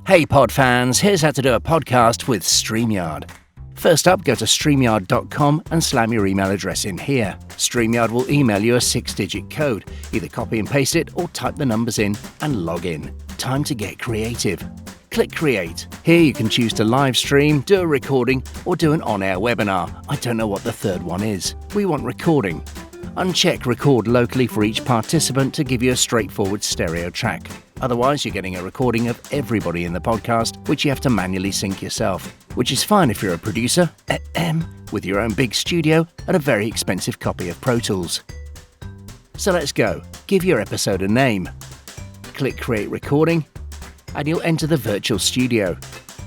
Hey pod fans, here's how to do a podcast with Streamyard. First up, go to streamyard.com and slam your email address in here. Streamyard will email you a 6-digit code. Either copy and paste it or type the numbers in and log in. Time to get creative. Click Create. Here you can choose to live stream, do a recording, or do an on-air webinar. I don't know what the third one is. We want recording. Uncheck Record locally for each participant to give you a straightforward stereo track. Otherwise, you're getting a recording of everybody in the podcast, which you have to manually sync yourself, which is fine if you're a producer, with your own big studio and a very expensive copy of Pro Tools. So let's go. Give your episode a name. Click Create Recording, and you'll enter the virtual studio.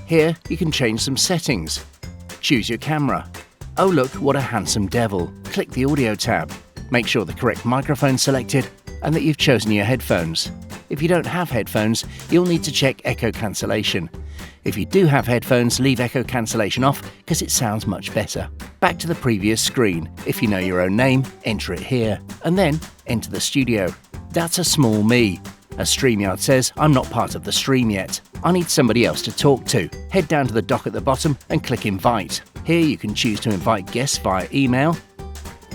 Here, you can change some settings. Choose your camera. Oh look, what a handsome devil. Click the Audio tab. Make sure the correct microphone's selected and that you've chosen your headphones. If you don't have headphones, you'll need to check echo cancellation. If you do have headphones, leave echo cancellation off because it sounds much better. Back to the previous screen. If you know your own name, enter it here, and then enter the studio. That's a small me. As Streamyard says, I'm not part of the stream yet. I need somebody else to talk to. Head down to the dock at the bottom and click Invite. Here you can choose to invite guests via email.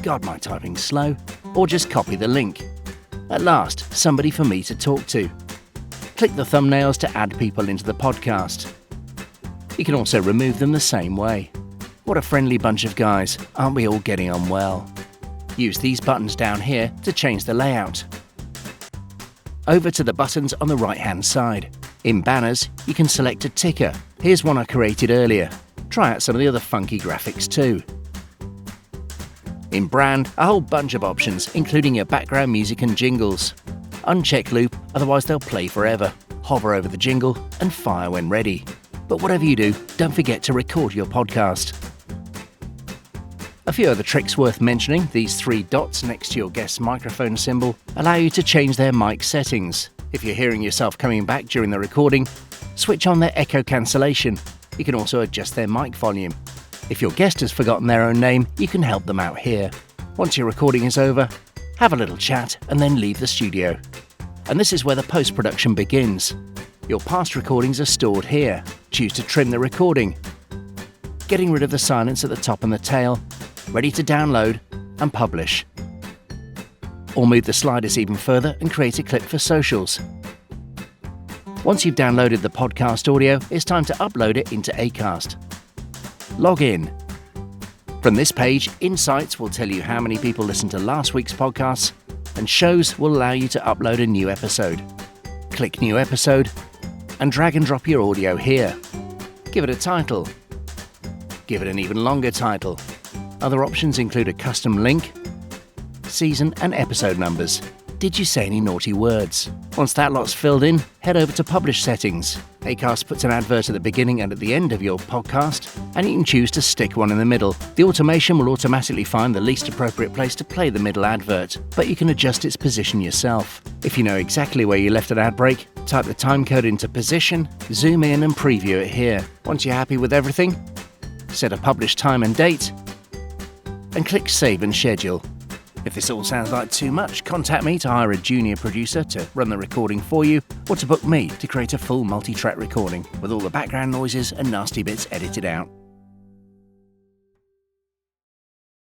God, my typing's slow. Or just copy the link. At last, somebody for me to talk to. Click the thumbnails to add people into the podcast. You can also remove them the same way. What a friendly bunch of guys. Aren't we all getting on well? Use these buttons down here to change the layout. Over to the buttons on the right-hand side. In banners, you can select a ticker. Here's one I created earlier. Try out some of the other funky graphics too. In brand, a whole bunch of options, including your background music and jingles. Uncheck loop, otherwise they'll play forever. Hover over the jingle and fire when ready. But whatever you do, don't forget to record your podcast. A few other tricks worth mentioning. These 3 dots next to your guest's microphone symbol allow you to change their mic settings. If you're hearing yourself coming back during the recording, switch on their echo cancellation. You can also adjust their mic volume. If your guest has forgotten their own name, you can help them out here. Once your recording is over, have a little chat and then leave the studio. And this is where the post-production begins. Your past recordings are stored here. Choose to trim the recording. Getting rid of the silence at the top and the tail. Ready to download and publish. Or move the sliders even further and create a clip for socials. Once you've downloaded the podcast audio, it's time to upload it into Acast. Log in. From this page, Insights will tell you how many people listened to last week's podcasts, and Shows will allow you to upload a new episode. Click New Episode, and drag and drop your audio here. Give it a title. Give it an even longer title. Other options include a custom link, season and episode numbers. Did you say any naughty words? Once that lot's filled in, head over to Publish Settings. Acast puts an advert at the beginning and at the end of your podcast, and you can choose to stick one in the middle. The automation will automatically find the least appropriate place to play the middle advert, but you can adjust its position yourself. If you know exactly where you left an ad break, type the timecode into position, zoom in and preview it here. Once you're happy with everything, set a publish time and date, and click Save and Schedule. If this all sounds like too much, contact me to hire a junior producer to run the recording for you, or to book me to create a full multi-track recording with all the background noises and nasty bits edited out.